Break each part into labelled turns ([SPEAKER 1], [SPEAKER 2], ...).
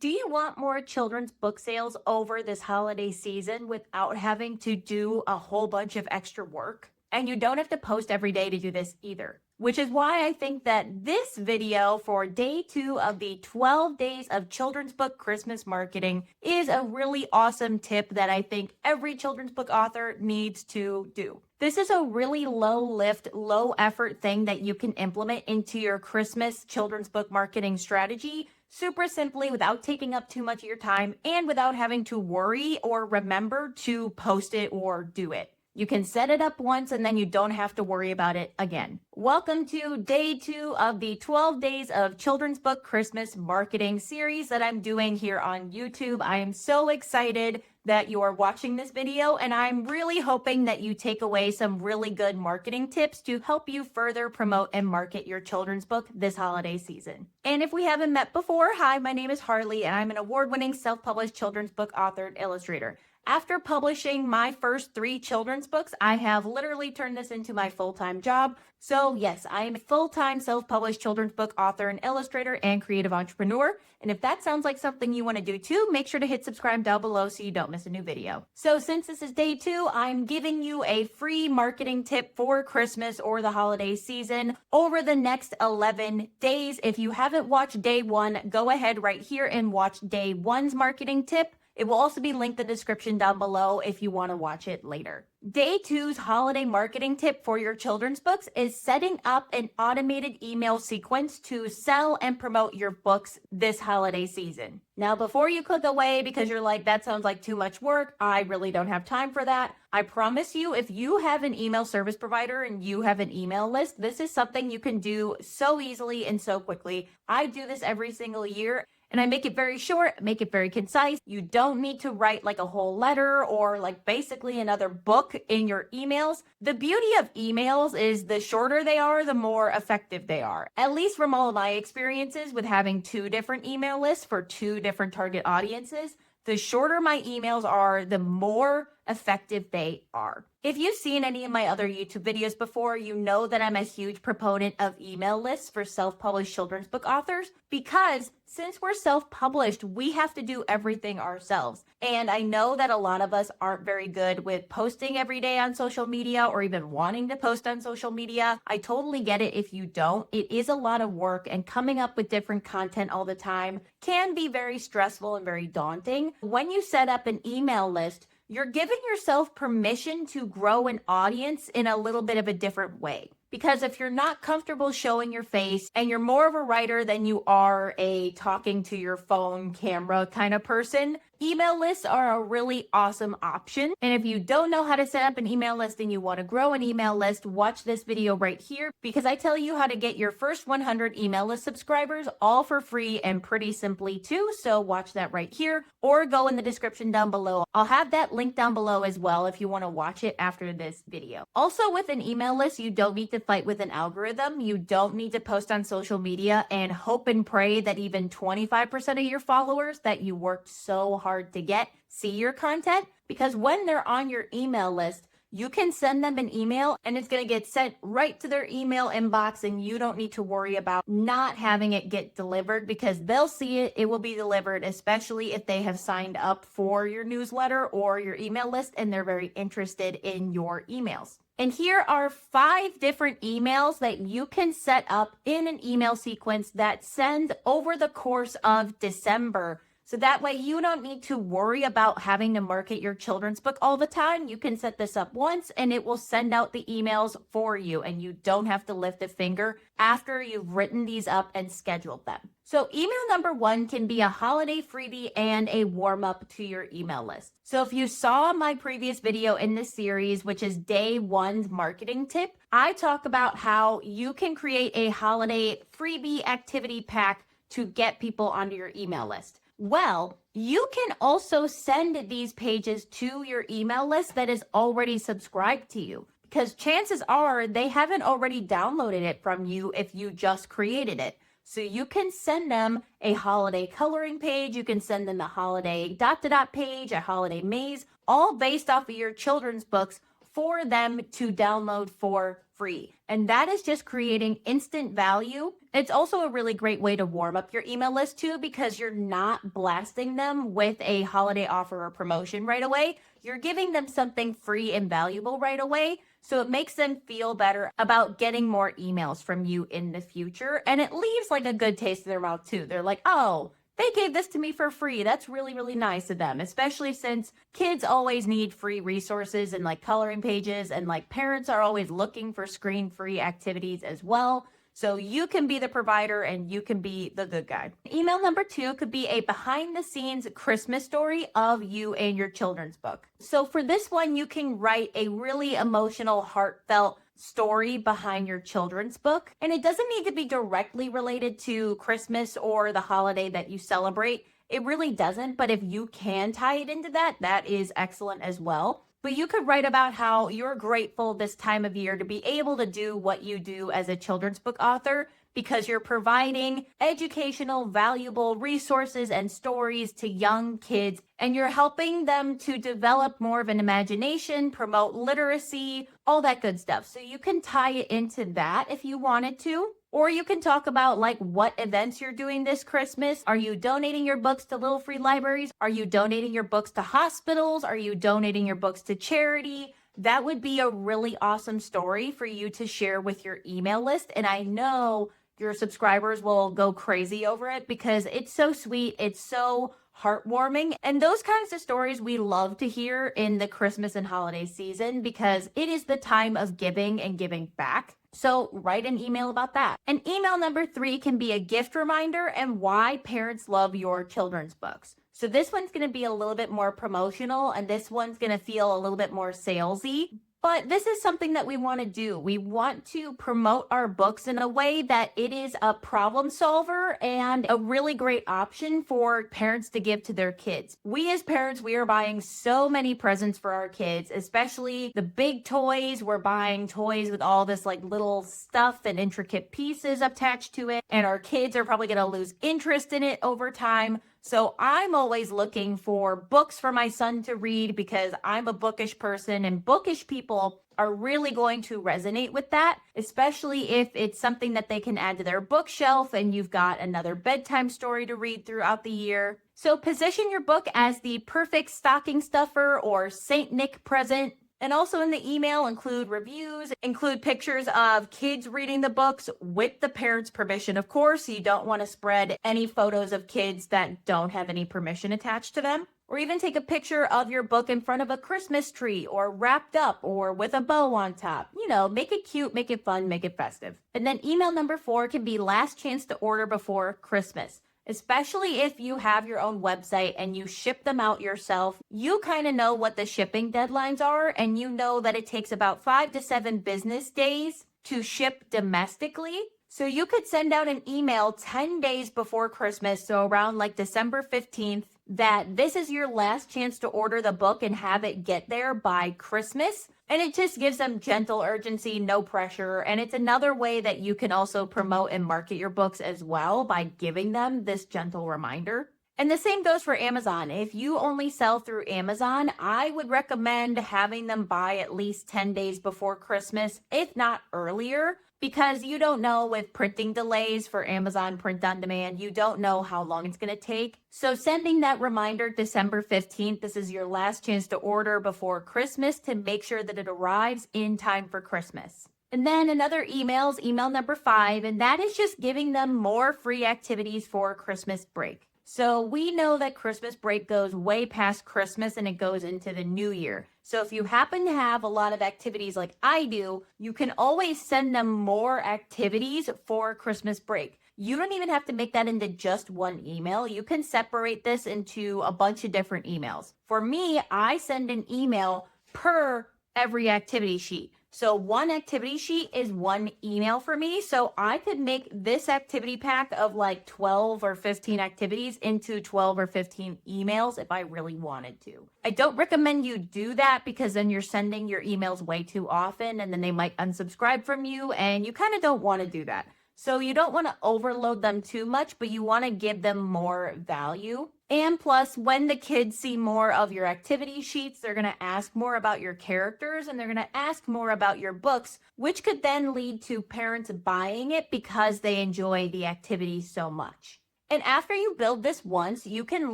[SPEAKER 1] Do you want more children's book sales over this holiday season without having to do a whole bunch of extra work? And you don't have to post every day to do this either, which is why I think that this video for day 2 of the 12 days of children's book Christmas marketing is a really awesome tip that I think every children's book author needs to do. This is a really low lift, low effort thing that you can implement into your Christmas children's book marketing strategy super simply without taking up too much of your time and without having to worry or remember to post it or do it. You can set it up once and then you don't have to worry about it again. Welcome to day 2 of the 12 days of children's book Christmas marketing series that I'm doing here on YouTube. I am so excited that you are watching this video, and I'm really hoping that you take away some really good marketing tips to help you further promote and market your children's book this holiday season. And if we haven't met before, hi, my name is Harley, and I'm an award-winning self-published children's book author and illustrator. After publishing my first 3 children's books, I have literally turned this into my full-time job. So yes, I am a full-time self-published children's book author and illustrator and creative entrepreneur. And if that sounds like something you want to do too, make sure to hit subscribe down below so you don't miss a new video. So since this is day 2, I'm giving you a free marketing tip for Christmas or the holiday season over the next 11 days. If you haven't watched day 1, go ahead right here and watch day 1's marketing tip. It will also be linked in the description down below if you want to watch it later. Day 2's holiday marketing tip for your children's books is setting up an automated email sequence to sell and promote your books this holiday season. Now, before you click away because you're like, that sounds like too much work, I really don't have time for that. I promise you, if you have an email service provider and you have an email list, this is something you can do so easily and so quickly. I do this every single year. And I make it very short, make it very concise. You don't need to write like a whole letter or like basically another book in your emails. The beauty of emails is the shorter they are, the more effective they are. At least from all of my experiences with having 2 different email lists for 2 different target audiences, the shorter my emails are, the more effective they are. If you've seen any of my other YouTube videos before, you know that I'm a huge proponent of email lists for self-published children's book authors because since we're self-published, we have to do everything ourselves. And I know that a lot of us aren't very good with posting every day on social media or even wanting to post on social media. I totally get it if you don't. It is a lot of work, and coming up with different content all the time can be very stressful and very daunting. When you set up an email list, you're giving yourself permission to grow an audience in a little bit of a different way. Because if you're not comfortable showing your face and you're more of a writer than you are a talking to your phone camera kind of person, email lists are a really awesome option. And if you don't know how to set up an email list and you want to grow an email list, watch this video right here because I tell you how to get your first 100 email list subscribers all for free and pretty simply too. So watch that right here or go in the description down below. I'll have that link down below as well if you want to watch it after this video. Also, with an email list, you don't need to fight with an algorithm. You don't need to post on social media and hope and pray that even 25% of your followers that you worked so hard to get see your content, because when they're on your email list, you can send them an email and it's going to get sent right to their email inbox, and you don't need to worry about not having it get delivered because they'll see it. It will be delivered, especially if they have signed up for your newsletter or your email list and they're very interested in your emails. And here are 5 different emails that you can set up in an email sequence that send over the course of December. So that way you don't need to worry about having to market your children's book all the time. You can set this up once and it will send out the emails for you, and you don't have to lift a finger after you've written these up and scheduled them. So email number 1 can be a holiday freebie and a warm-up to your email list. So if you saw my previous video in this series, which is day 1's marketing tip, I talk about how you can create a holiday freebie activity pack to get people onto your email list. Well, you can also send these pages to your email list that is already subscribed to you, because chances are they haven't already downloaded it from you if you just created it. So you can send them a holiday coloring page, you can send them a holiday dot to dot page, a holiday maze, all based off of your children's books for them to download for free. And that is just creating instant value It's also a really great way to warm up your email list too, because you're not blasting them with a holiday offer or promotion right away. You're giving them something free and valuable right away. So it makes them feel better about getting more emails from you in the future. And it leaves like a good taste in their mouth too. They're like, oh, they gave this to me for free. That's really, really nice of them, especially since kids always need free resources and like coloring pages, and like parents are always looking for screen-free activities as well. So you can be the provider and you can be the good guy. Email number 2 could be a behind the scenes Christmas story of you and your children's book. So for this one, you can write a really emotional, heartfelt story behind your children's book. And it doesn't need to be directly related to Christmas or the holiday that you celebrate. It really doesn't. But if you can tie it into that, that is excellent as well. But you could write about how you're grateful this time of year to be able to do what you do as a children's book author, because you're providing educational, valuable resources and stories to young kids, and you're helping them to develop more of an imagination, promote literacy, all that good stuff. So you can tie it into that if you wanted to. Or you can talk about like what events you're doing this Christmas. Are you donating your books to little free libraries? Are you donating your books to hospitals? Are you donating your books to charity? That would be a really awesome story for you to share with your email list. And I know your subscribers will go crazy over it because it's so sweet. It's so heartwarming. And those kinds of stories we love to hear in the Christmas and holiday season, because it is the time of giving and giving back. So write an email about that. And email number 3 can be a gift reminder and why parents love your children's books. So this one's going to be a little bit more promotional, and this one's going to feel a little bit more salesy. But this is something that we want to do. We want to promote our books in a way that it is a problem solver and a really great option for parents to give to their kids. We as parents, we are buying so many presents for our kids, especially the big toys. We're buying toys with all this like little stuff and intricate pieces attached to it. And our kids are probably going to lose interest in it over time. So I'm always looking for books for my son to read because I'm a bookish person, and bookish people are really going to resonate with that, especially if it's something that they can add to their bookshelf and you've got another bedtime story to read throughout the year. So position your book as the perfect stocking stuffer or Saint Nick present. And also in the email, include reviews, include pictures of kids reading the books with the parents' permission. Of course, you don't want to spread any photos of kids that don't have any permission attached to them. Or even take a picture of your book in front of a Christmas tree or wrapped up or with a bow on top. You know, make it cute, make it fun, make it festive. And then email number 4 can be last chance to order before Christmas. Especially if you have your own website and you ship them out yourself, you kind of know what the shipping deadlines are, and you know that it takes about 5 to 7 business days to ship domestically. So you could send out an email 10 days before Christmas, so around like December 15th, that this is your last chance to order the book and have it get there by Christmas. And it just gives them gentle urgency, no pressure. And it's another way that you can also promote and market your books as well by giving them this gentle reminder. And the same goes for Amazon. If you only sell through Amazon, I would recommend having them buy at least 10 days before Christmas, if not earlier, because you don't know with printing delays for Amazon Print on Demand, you don't know how long it's going to take. So sending that reminder December 15th, this is your last chance to order before Christmas to make sure that it arrives in time for Christmas. And then another email number 5, and that is just giving them more free activities for Christmas break. So we know that Christmas break goes way past Christmas and it goes into the new year. So if you happen to have a lot of activities like I do, you can always send them more activities for Christmas break. You don't even have to make that into just one email. You can separate this into a bunch of different emails. For me, I send an email per every activity sheet. So one activity sheet is one email for me. So I could make this activity pack of like 12 or 15 activities into 12 or 15 emails if I really wanted to. I don't recommend you do that because then you're sending your emails way too often and then they might unsubscribe from you and you kind of don't want to do that. So you don't want to overload them too much, but you want to give them more value. And plus, when the kids see more of your activity sheets, they're going to ask more about your characters and they're going to ask more about your books, which could then lead to parents buying it because they enjoy the activity so much. And after you build this once, you can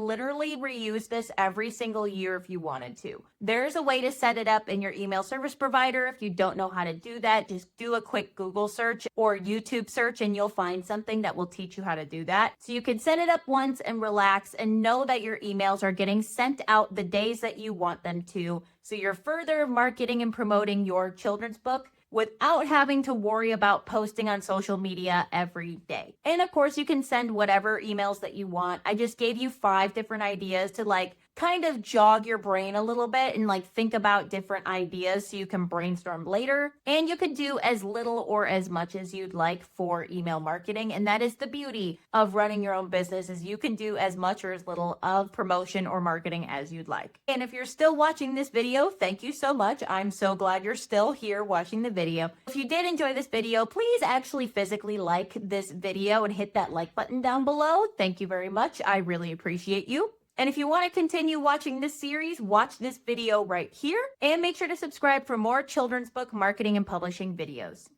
[SPEAKER 1] literally reuse this every single year if you wanted to. There's a way to set it up in your email service provider. If you don't know how to do that, just do a quick Google search or YouTube search and you'll find something that will teach you how to do that. So you can set it up once and relax and know that your emails are getting sent out the days that you want them to. So you're further marketing and promoting your children's book without having to worry about posting on social media every day. And of course, you can send whatever emails that you want. I just gave you 5 different ideas to kind of jog your brain a little bit and think about different ideas so you can brainstorm later. And you could do as little or as much as you'd like for email marketing. And that is the beauty of running your own business, is you can do as much or as little of promotion or marketing as you'd like. And if you're still watching this video, thank you so much. I'm so glad you're still here watching the video. If you did enjoy this video, please actually physically like this video and hit that like button down below. Thank you very much. I really appreciate you. And if you want to continue watching this series, watch this video right here and make sure to subscribe for more children's book marketing and publishing videos.